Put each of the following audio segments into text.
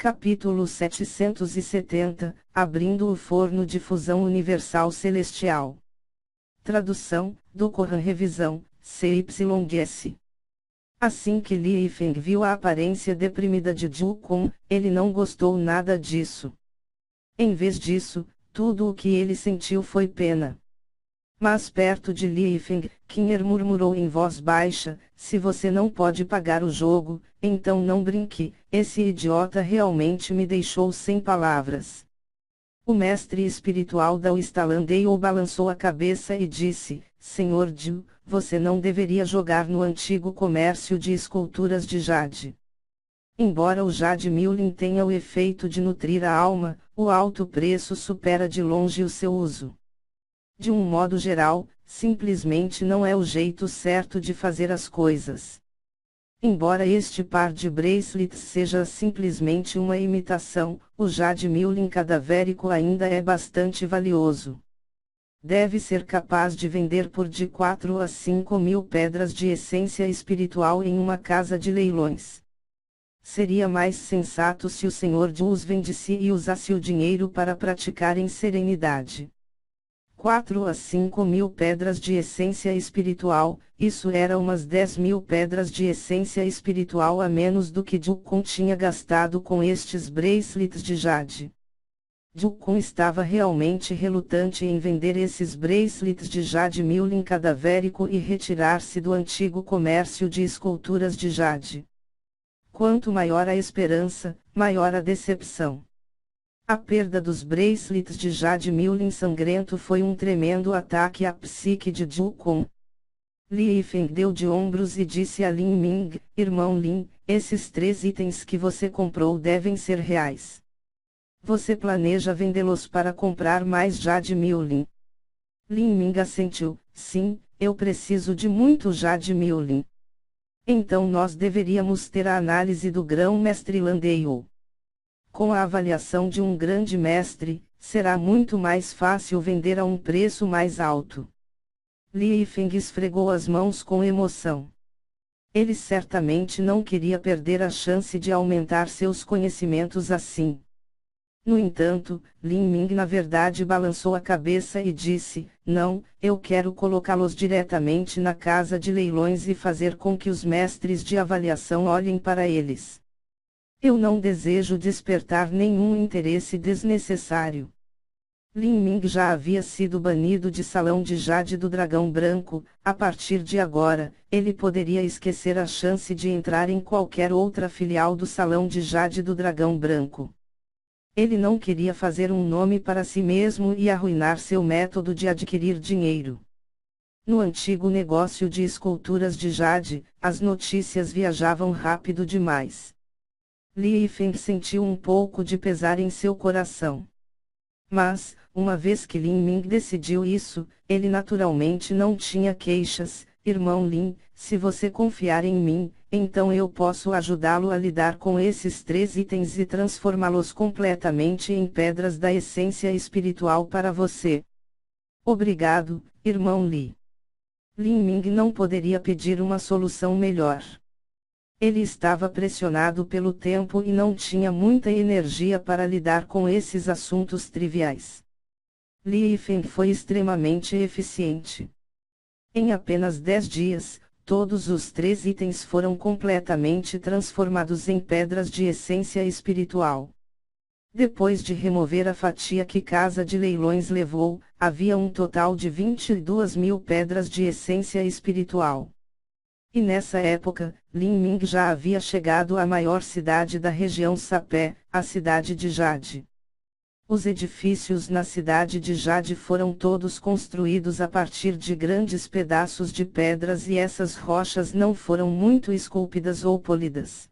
Capítulo 770, Abrindo o forno de fusão universal celestial. Tradução, do Corã Revisão, CYS. Assim que Li Yifeng viu a aparência deprimida de Zhu Kun, ele não gostou nada disso. Em vez disso, tudo o que ele sentiu foi pena. Mas perto de Li Yifeng, Qin'er murmurou em voz baixa: se você não pode pagar o jogo, então não brinque. Esse idiota realmente me deixou sem palavras. O mestre espiritual da Ustalandale balançou a cabeça e disse: Senhor Zhu, você não deveria jogar no antigo comércio de esculturas de jade. Embora o jade Miulin tenha o efeito de nutrir a alma, o alto preço supera de longe o seu uso. De um modo geral, simplesmente não é o jeito certo de fazer as coisas. Embora este par de bracelets seja simplesmente uma imitação, o jade Miulin cadavérico ainda é bastante valioso. Deve ser capaz de vender por de 4 a 5 mil pedras de essência espiritual em uma casa de leilões. Seria mais sensato se o senhor de os vendesse e usasse o dinheiro para praticar em serenidade. 4 a 5 mil pedras de essência espiritual, isso era umas 10 mil pedras de essência espiritual a menos do que Zhu Kun tinha gastado com estes bracelets de jade. Zhu Kun estava realmente relutante em vender esses bracelets de jade Miulin cadavérico e retirar-se do antigo comércio de esculturas de jade. Quanto maior a esperança, maior a decepção. A perda dos bracelets de jade Miulin sangrento foi um tremendo ataque à psique de Zhu Kun. Li Yifeng deu de ombros e disse a Lin Ming: Irmão Lin, esses 3 itens que você comprou devem ser reais. Você planeja vendê-los para comprar mais jade Miulin? Lin Ming assentiu: sim, eu preciso de muito jade Miulin. Então nós deveríamos ter a análise do grão-mestre Landale. Com a avaliação de um grande mestre, será muito mais fácil vender a um preço mais alto. Li Yifeng esfregou as mãos com emoção. Ele certamente não queria perder a chance de aumentar seus conhecimentos assim. No entanto, Lin Ming na verdade balançou a cabeça e disse: não, eu quero colocá-los diretamente na casa de leilões e fazer com que os mestres de avaliação olhem para eles. Eu não desejo despertar nenhum interesse desnecessário. Lin Ming já havia sido banido de Salão de Jade do Dragão Branco. A partir de agora, ele poderia esquecer a chance de entrar em qualquer outra filial do Salão de Jade do Dragão Branco. Ele não queria fazer um nome para si mesmo e arruinar seu método de adquirir dinheiro. No antigo negócio de esculturas de jade, as notícias viajavam rápido demais. Li Yifeng sentiu um pouco de pesar em seu coração. Mas, uma vez que Lin Ming decidiu isso, ele naturalmente não tinha queixas. Irmão Lin, se você confiar em mim, então eu posso ajudá-lo a lidar com esses 3 itens e transformá-los completamente em pedras da essência espiritual para você. Obrigado, irmão Li. Lin Ming não poderia pedir uma solução melhor. Ele estava pressionado pelo tempo e não tinha muita energia para lidar com esses assuntos triviais. Li Yifeng foi extremamente eficiente. Em apenas 10 dias, todos os 3 itens foram completamente transformados em pedras de essência espiritual. Depois de remover a fatia que Casa de Leilões levou, havia um total de 22 mil pedras de essência espiritual. E nessa época, Lin Ming já havia chegado à maior cidade da região Sapé, a cidade de Jade. Os edifícios na cidade de Jade foram todos construídos a partir de grandes pedaços de pedras e essas rochas não foram muito esculpidas ou polidas.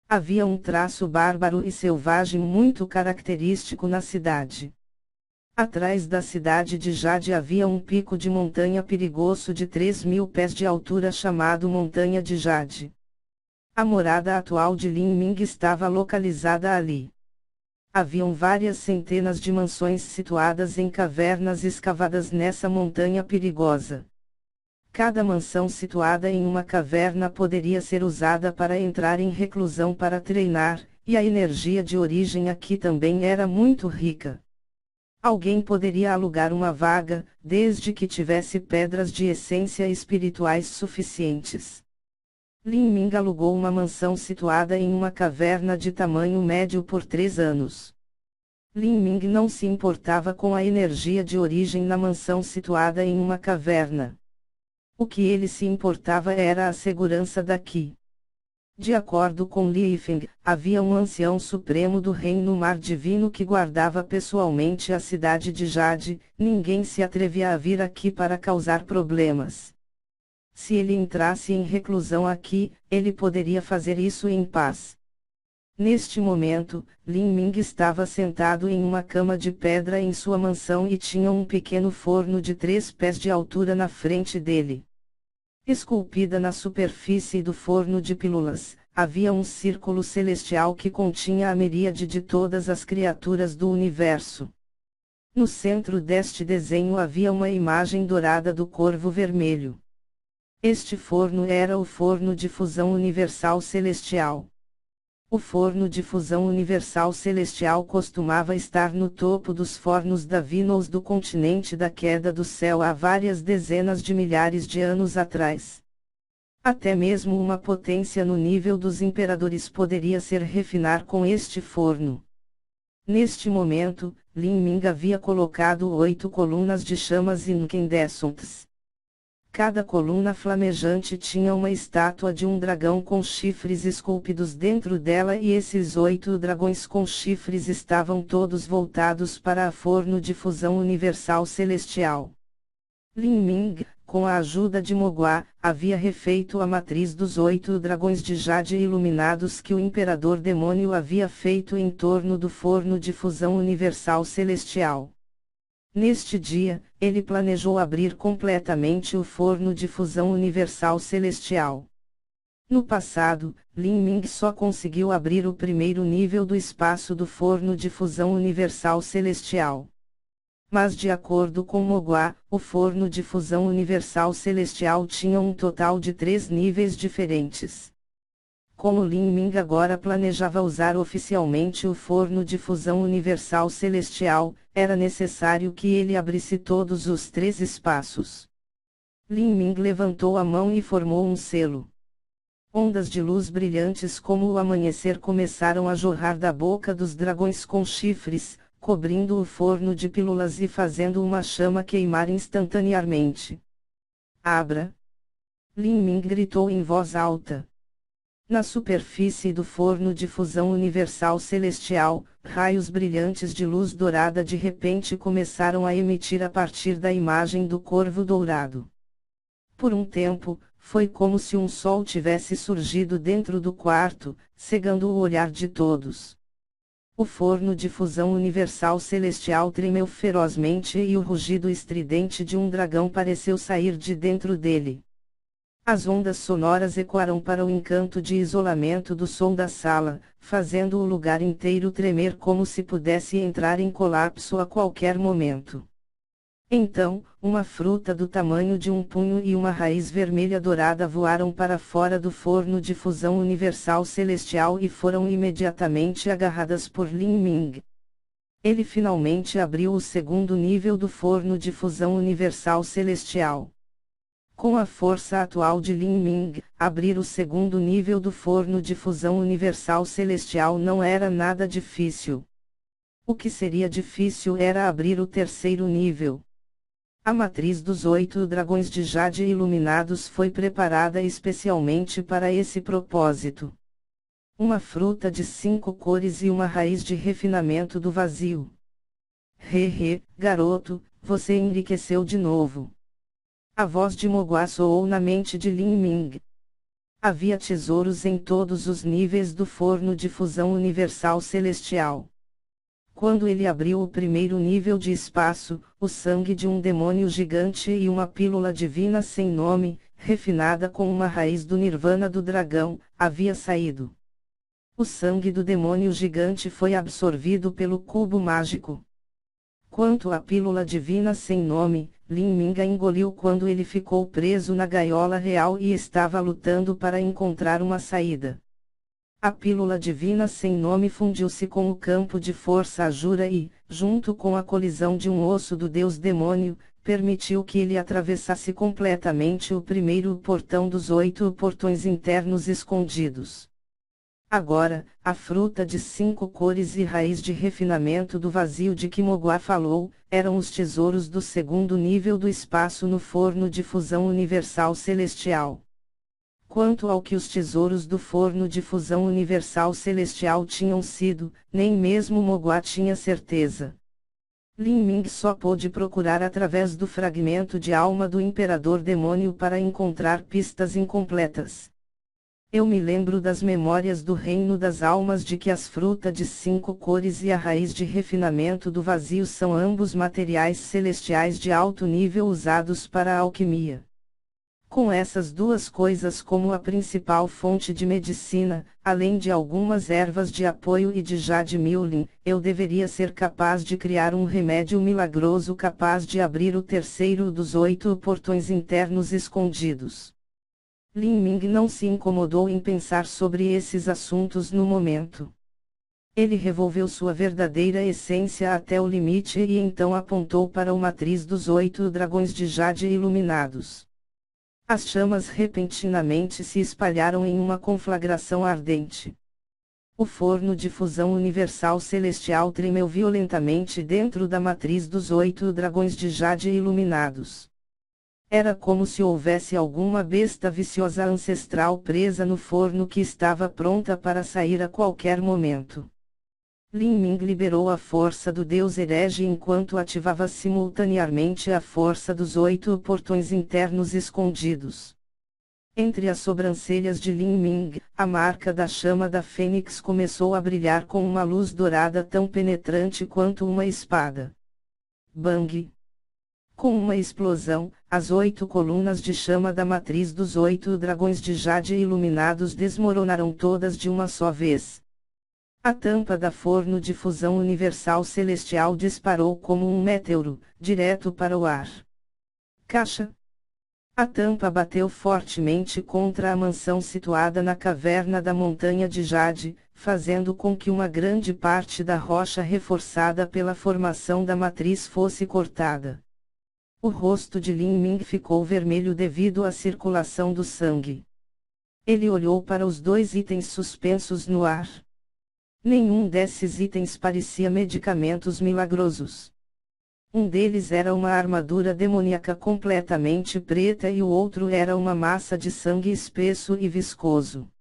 Havia um traço bárbaro e selvagem muito característico na cidade. Atrás da cidade de Jade havia um pico de montanha perigoso de 3.000 pés de altura chamado Montanha de Jade. A morada atual de Lin Ming estava localizada ali. Haviam várias centenas de mansões situadas em cavernas escavadas nessa montanha perigosa. Cada mansão situada em uma caverna poderia ser usada para entrar em reclusão para treinar, E a energia de origem aqui também era muito rica. Alguém poderia alugar uma vaga, desde que tivesse pedras de essência espirituais suficientes. Lin Ming alugou uma mansão situada em uma caverna de tamanho médio por 3 anos. Lin Ming não se importava com a energia de origem na mansão situada em uma caverna. O que ele se importava era a segurança daqui. De acordo com Li Yifeng, havia um ancião supremo do Reino Mar Divino que guardava pessoalmente a cidade de Jade. Ninguém se atrevia a vir aqui para causar problemas. Se ele entrasse em reclusão aqui, ele poderia fazer isso em paz. Neste momento, Lin Ming estava sentado em uma cama de pedra em sua mansão e tinha um pequeno forno de 3 pés de altura na frente dele. Esculpida na superfície do forno de pílulas, havia um círculo celestial que continha a miríade de todas as criaturas do universo. No centro deste desenho havia uma imagem dourada do corvo vermelho. Este forno era o forno de fusão universal celestial. O forno de fusão universal celestial costumava estar no topo dos fornos da Vinos do continente da queda do céu há várias dezenas de milhares de anos atrás. Até mesmo uma potência no nível dos imperadores poderia ser refinar com este forno. Neste momento, Lin Ming havia colocado 8 colunas de chamas incandescentes. Cada coluna flamejante tinha uma estátua de um dragão com chifres esculpidos dentro dela e esses 8 dragões com chifres estavam todos voltados para a forno de fusão universal celestial. Lin Ming, com a ajuda de Mogua, havia refeito a matriz dos 8 dragões de Jade iluminados que o Imperador Demônio havia feito em torno do forno de fusão universal celestial. Neste dia, ele planejou abrir completamente o forno de fusão universal celestial. No passado, Lin Ming só conseguiu abrir o primeiro nível do espaço do forno de fusão universal celestial. Mas de acordo com Mogua, o forno de fusão universal celestial tinha um total de 3 níveis diferentes. Como Lin Ming agora planejava usar oficialmente o forno de fusão universal celestial, era necessário que ele abrisse todos os 3 espaços. Lin Ming levantou a mão e formou um selo. Ondas de luz brilhantes como o amanhecer começaram a jorrar da boca dos dragões com chifres, cobrindo o forno de pílulas e fazendo uma chama queimar instantaneamente. Abra! Lin Ming gritou em voz alta. Na superfície do forno de fusão universal celestial, raios brilhantes de luz dourada de repente começaram a emitir a partir da imagem do corvo dourado. Por um tempo, foi como se um sol tivesse surgido dentro do quarto, cegando o olhar de todos. O forno de fusão universal celestial tremeu ferozmente e o rugido estridente de um dragão pareceu sair de dentro dele. As ondas sonoras ecoaram para o encanto de isolamento do som da sala, fazendo o lugar inteiro tremer como se pudesse entrar em colapso a qualquer momento. Então, uma fruta do tamanho de um punho e uma raiz vermelha dourada voaram para fora do forno de fusão universal celestial e foram imediatamente agarradas por Lin Ming. Ele finalmente abriu o segundo nível do forno de fusão universal celestial. Com a força atual de Lin Ming, abrir o segundo nível do forno de fusão universal celestial não era nada difícil. O que seria difícil era abrir o terceiro nível. A matriz dos 8 dragões de Jade iluminados foi preparada especialmente para esse propósito. Uma fruta de 5 cores e uma raiz de refinamento do vazio. Garoto, você enriqueceu de novo. A voz de Mogua soou na mente de Lin Ming. Havia tesouros em todos os níveis do forno de fusão universal celestial. Quando ele abriu o primeiro nível de espaço, o sangue de um demônio gigante e uma pílula divina sem nome, refinada com uma raiz do nirvana do dragão, havia saído. O sangue do demônio gigante foi absorvido pelo cubo mágico. Quanto à pílula divina sem nome, Lin Ming a engoliu quando ele ficou preso na gaiola real e estava lutando para encontrar uma saída. A pílula divina sem nome fundiu-se com o campo de força Ajura e, junto com a colisão de um osso do deus demônio, permitiu que ele atravessasse completamente o primeiro portão dos 8 portões internos escondidos. Agora, a fruta de 5 cores e raiz de refinamento do vazio de que Mogwai falou, eram os tesouros do segundo nível do espaço no forno de fusão universal celestial. Quanto ao que os tesouros do forno de fusão universal celestial tinham sido, nem mesmo Mogwai tinha certeza. Lin Ming só pôde procurar através do fragmento de alma do Imperador Demônio para encontrar pistas incompletas. Eu me lembro das memórias do reino das almas de que as frutas de 5 cores e a raiz de refinamento do vazio são ambos materiais celestiais de alto nível usados para a alquimia. Com essas duas coisas como a principal fonte de medicina, além de algumas ervas de apoio e de Jade Milling, eu deveria ser capaz de criar um remédio milagroso capaz de abrir o terceiro dos 8 portões internos escondidos. Lin Ming não se incomodou em pensar sobre esses assuntos no momento. Ele revolveu sua verdadeira essência até o limite e então apontou para a matriz dos 8 dragões de Jade iluminados. As chamas repentinamente se espalharam em uma conflagração ardente. O forno de fusão universal celestial tremeu violentamente dentro da matriz dos 8 dragões de Jade iluminados. Era como se houvesse alguma besta viciosa ancestral presa no forno que estava pronta para sair a qualquer momento. Lin Ming liberou a força do deus herege enquanto ativava simultaneamente a força dos 8 portões internos escondidos. Entre as sobrancelhas de Lin Ming, a marca da chama da fênix começou a brilhar com uma luz dourada tão penetrante quanto uma espada. Bang! Com uma explosão, as 8 colunas de chama da matriz dos 8 dragões de Jade iluminados desmoronaram todas de uma só vez. A tampa da forno de fusão universal celestial disparou como um meteoro, direto para o ar. Caixa! A tampa bateu fortemente contra a mansão situada na caverna da montanha de Jade, fazendo com que uma grande parte da rocha reforçada pela formação da matriz fosse cortada. O rosto de Lin Ming ficou vermelho devido à circulação do sangue. Ele olhou para os 2 itens suspensos no ar. Nenhum desses itens parecia medicamentos milagrosos. Um deles era uma armadura demoníaca completamente preta e o outro era uma massa de sangue espesso e viscoso.